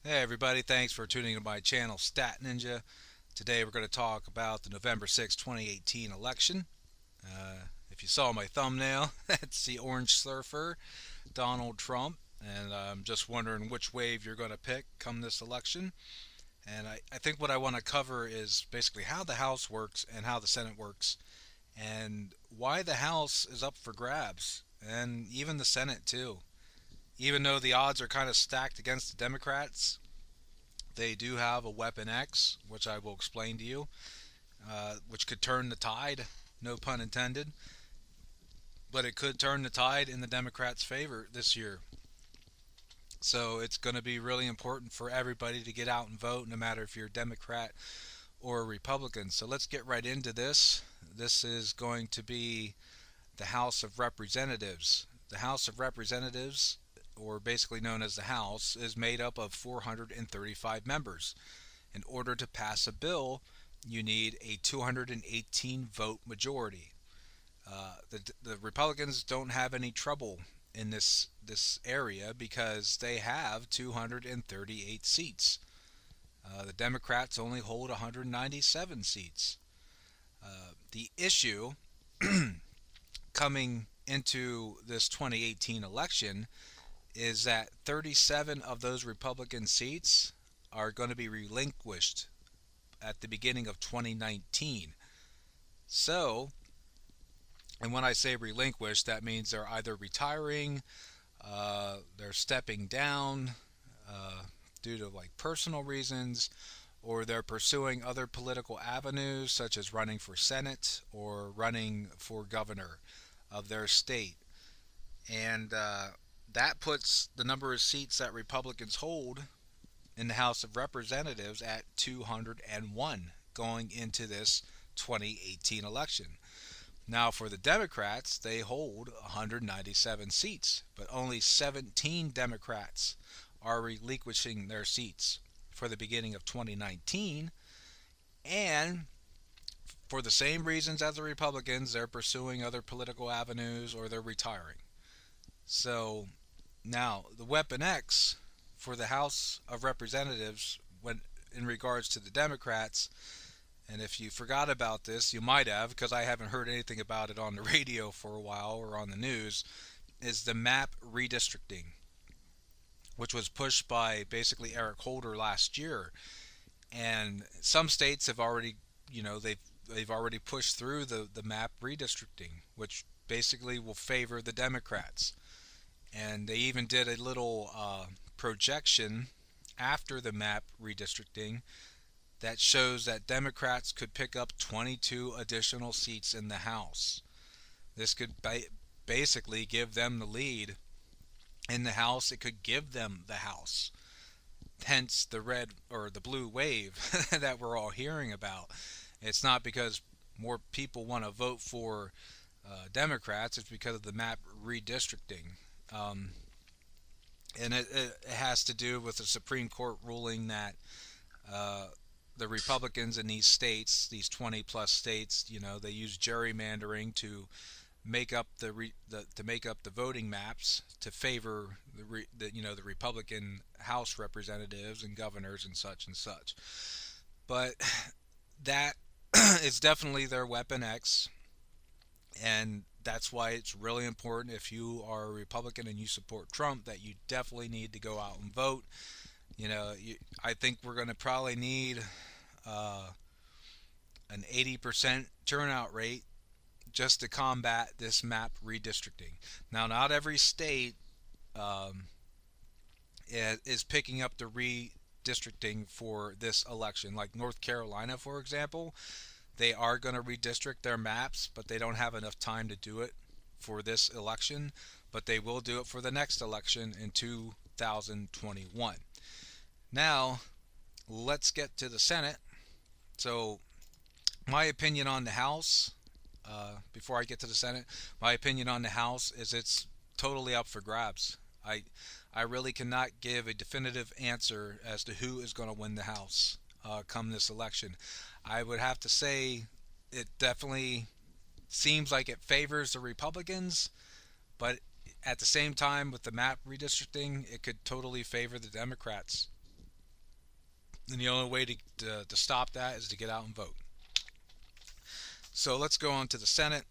Hey everybody, thanks for tuning in to my channel Stat Ninja. Today we're going to talk about the November 6, 2018 election. If you saw my thumbnail, that's the orange surfer, Donald Trump. And I'm just wondering which wave you're going to pick come this election. And I think what I want to cover is basically how the House works and how the Senate works, and why the House is up for grabs, and even the Senate too. Even though the odds are kind of stacked against the Democrats, they do have a Weapon X, which I will explain to you, which could turn the tide, no pun intended, but it could turn the tide in the Democrats' favor this year. So it's going to be really important for everybody to get out and vote, no matter if you're a Democrat or a Republican. So let's get right into this. This is going to be the House of Representatives. The House of Representatives, or basically known as the House, is made up of 435 members. In order to pass a bill, you need a 218 vote majority. The Republicans don't have any trouble in this area because they have 238 seats. The Democrats only hold 197 seats. The issue coming into this 2018 election is that 37 of those Republican seats are going to be relinquished at the beginning of 2019. So, and when I say relinquished, that means they're either retiring, they're stepping down due to like personal reasons, or they're pursuing other political avenues such as running for Senate or running for governor of their state. And that puts the number of seats that Republicans hold in the House of Representatives at 201 going into this 2018 election. Now, for the Democrats, they hold 197 seats, but only 17 Democrats are relinquishing their seats for the beginning of 2019. And for the same reasons as the Republicans, they're pursuing other political avenues or they're retiring. So now the Weapon X for the House of Representatives, when in regards to the Democrats, and if you forgot about this, you might have because I haven't heard anything about it on the radio for a while or on the news, is the map redistricting, which was pushed by basically Eric Holder last year. And some states have already, they've already pushed through the map redistricting, which basically will favor the Democrats. And they even did a little projection after the map redistricting that shows that Democrats could pick up 22 additional seats in the House. This could basically give them the lead in the House. It could give them the House. Hence the red or the blue wave that we're all hearing about. It's not because more people want to vote for Democrats, it's because of the map redistricting. Um, and it has to do with the Supreme Court ruling that uh, the Republicans in these states, these 20 plus states, they use gerrymandering to make up to make up the voting maps to favor the Republican House representatives and governors and such and such. But that is definitely their Weapon X, and that's why it's really important if you are a Republican and you support Trump that you definitely need to go out and vote. I think we're going to probably need uh, an 80% turnout rate just to combat this map redistricting. Now, not every state um, is picking up the redistricting for this election. Like North Carolina, for example, they are going to redistrict their maps, but they don't have enough time to do it for this election. But they will do it for the next election in 2021. Now, let's get to the Senate. So, my opinion on the House, before I get to the Senate, my opinion on the House is it's totally up for grabs. I really cannot give a definitive answer as to who is going to win the House come this election. I would have to say it definitely seems like it favors the Republicans, but at the same time, with the map redistricting, it could totally favor the Democrats. And the only way to stop that is to get out and vote. So let's go on to the Senate.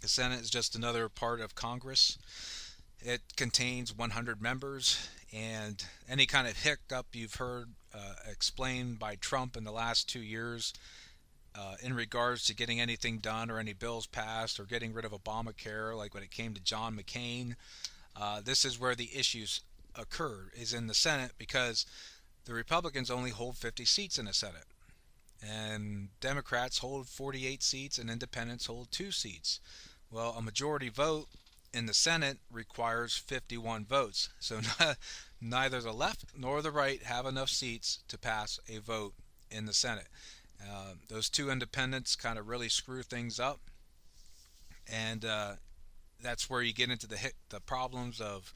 The Senate is just another part of Congress. It contains 100 members, and any kind of hiccup you've heard explained by Trump in the last 2 years in regards to getting anything done or any bills passed or getting rid of Obamacare, like when it came to John McCain, this is where the issues occur, is in the Senate, because the Republicans only hold 50 seats in the Senate, and Democrats hold 48 seats, and independents hold 2 seats. Well, a majority vote in the Senate requires 51 votes. So neither the left nor the right have enough seats to pass a vote in the Senate. Those 2 independents kind of really screw things up, and that's where you get into the problems of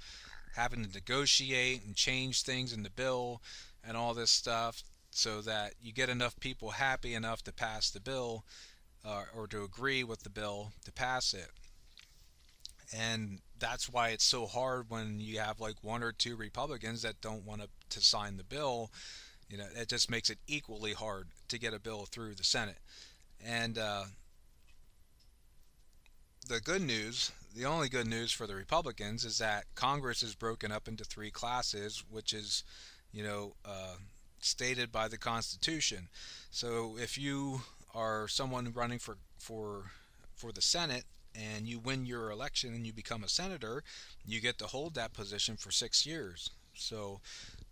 having to negotiate and change things in the bill and all this stuff, so that you get enough people happy enough to pass the bill, or to agree with the bill to pass it. And that's why it's so hard when you have like 1 or 2 Republicans that don't want to sign the bill. It just makes it equally hard to get a bill through the Senate. And the only good news for the Republicans, is that Congress is broken up into 3 classes, which is, stated by the Constitution. So if you are someone running for the Senate, and you win your election and you become a senator, you get to hold that position for 6 years. So,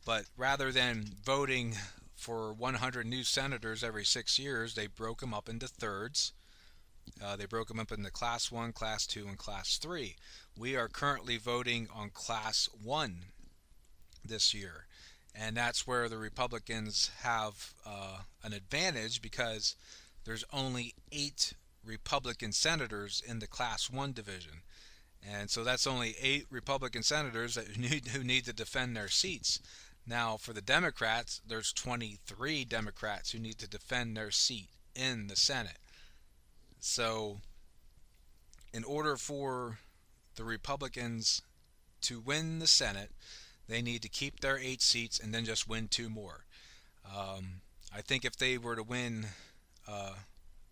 but rather than voting for 100 new senators every 6 years, they broke them up into thirds. They broke them up into Class 1, Class 2, and Class 3. We are currently voting on Class 1 this year. And that's where the Republicans have an advantage, because there's only 8 Republican senators in the Class 1 division. And so that's only 8 Republican senators who need to defend their seats. Now, for the Democrats, there's 23 Democrats who need to defend their seat in the Senate. So, in order for the Republicans to win the Senate, they need to keep their 8 seats and then just win 2 more. I think if they were to win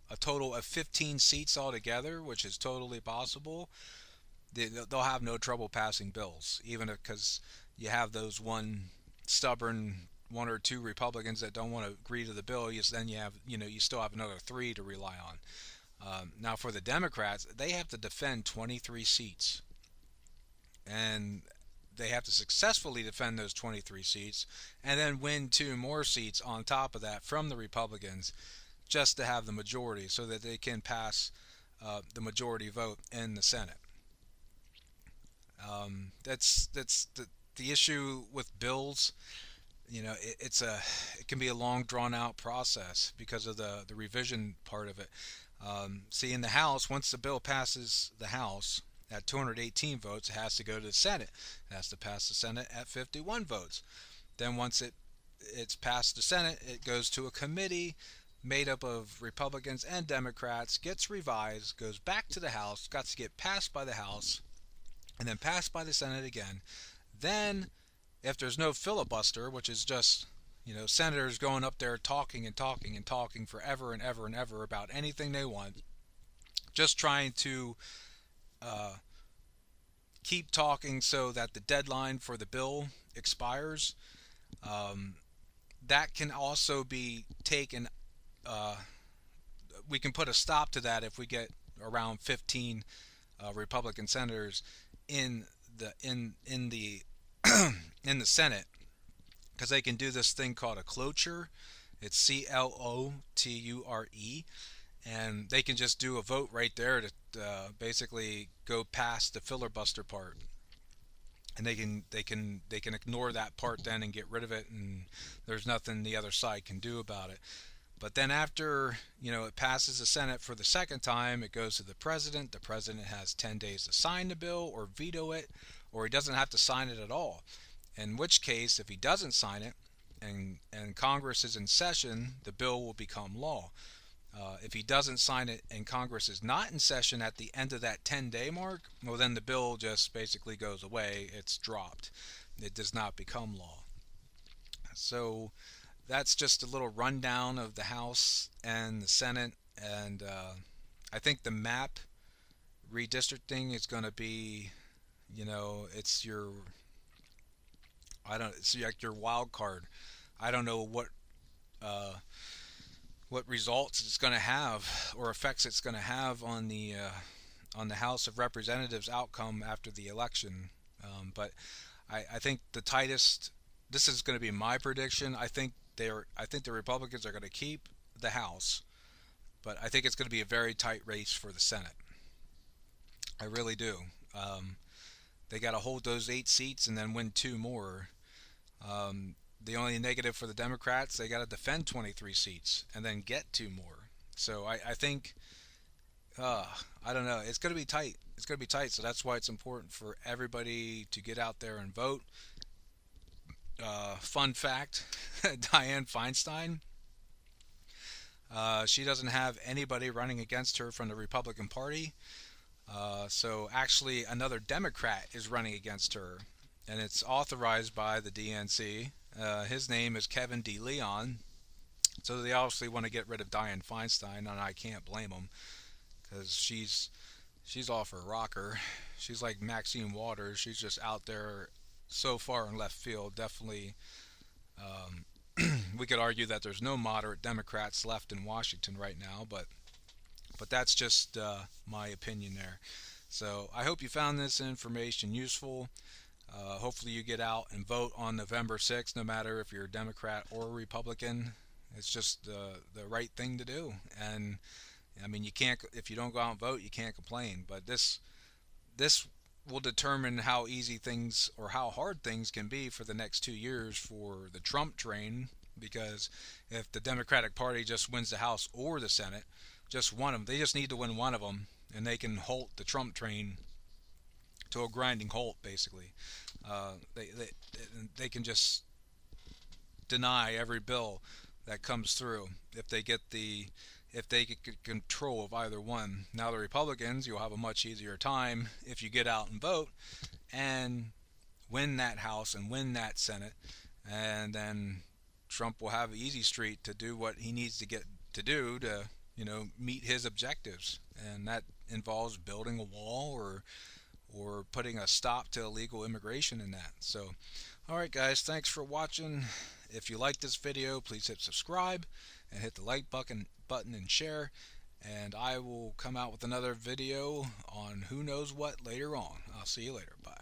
a total of 15 seats altogether, which is totally possible, they'll have no trouble passing bills, even because you have those stubborn 1 or 2 Republicans that don't want to agree to the bill. Then you still have another 3 to rely on. Now for the Democrats, they have to defend 23 seats, and they have to successfully defend those 23 seats, and then win 2 more seats on top of that from the Republicans, just to have the majority, so that they can pass the majority vote in the Senate. That's the issue with bills. It can be a long, drawn out process because of the revision part of it. See, in the House, once the bill passes the House at 218 votes, it has to go to the Senate. It has to pass the Senate at 51 votes. Then once it's passed the Senate, it goes to a committee made up of Republicans and Democrats, gets revised, goes back to the House, got to get passed by the House, and then passed by the Senate again. Then, if there's no filibuster, which is just, senators going up there talking and talking and talking forever and ever and ever about anything they want, just trying to keep talking so that the deadline for the bill expires, that can also be taken. We can put a stop to that if we get around 15 Republican senators in the in the in the Senate, because they can do this thing called a cloture. It's CLOTURE, and they can just do a vote right there to basically go past the filibuster part, and they can ignore that part then and get rid of it, and there's nothing the other side can do about it. But then after, it passes the Senate for the second time, it goes to the president. The president has 10 days to sign the bill or veto it, or he doesn't have to sign it at all. In which case, if he doesn't sign it and Congress is in session, the bill will become law. If he doesn't sign it and Congress is not in session at the end of that 10-day mark, well, then the bill just basically goes away. It's dropped. It does not become law. So that's just a little rundown of the House and the Senate. And I think the map redistricting is going to be, it's your, I don't, it's like your wild card. I don't know uh, what results it's going to have or effects it's going to have on the House of Representatives outcome after the election. But I think the tightest. This is going to be my prediction. I think the Republicans are going to keep the House, but I think it's going to be a very tight race for the Senate. I really do. They got to hold those 8 seats and then win 2 more. The only negative for the Democrats, they got to defend 23 seats and then get 2 more. So I think, I don't know. It's going to be tight. It's going to be tight. So that's why it's important for everybody to get out there and vote. Fun fact: Dianne Feinstein. She doesn't have anybody running against her from the Republican Party. So actually, another Democrat is running against her, and it's authorized by the DNC. His name is Kevin D. Leon. So they obviously want to get rid of Dianne Feinstein, and I can't blame them because she's off her rocker. She's like Maxine Waters. She's just out there so far in left field. Definitely, we could argue that there's no moderate Democrats left in Washington right now, but that's just my opinion there. So I hope you found this information useful. Hopefully you get out and vote on November 6th, no matter if you're a Democrat or a Republican. It's just the right thing to do. And I mean, you can't, if you don't go out and vote, you can't complain. But this will determine how easy things or how hard things can be for the next 2 years for the Trump train. Because if the Democratic Party just wins the House or the Senate, just one of them, they just need to win one of them, and they can halt the Trump train to a grinding halt. Basically, they can just deny every bill that comes through if they get control of either one. Now the Republicans, you'll have a much easier time if you get out and vote and win that House and win that Senate, and then Trump will have easy street to do what he needs to get to do to meet his objectives, and that involves building a wall or putting a stop to illegal immigration in that. So, all right, guys, thanks for watching. If you like this video, please hit subscribe and hit the like button and share. And I will come out with another video on who knows what later on. I'll see you later. Bye.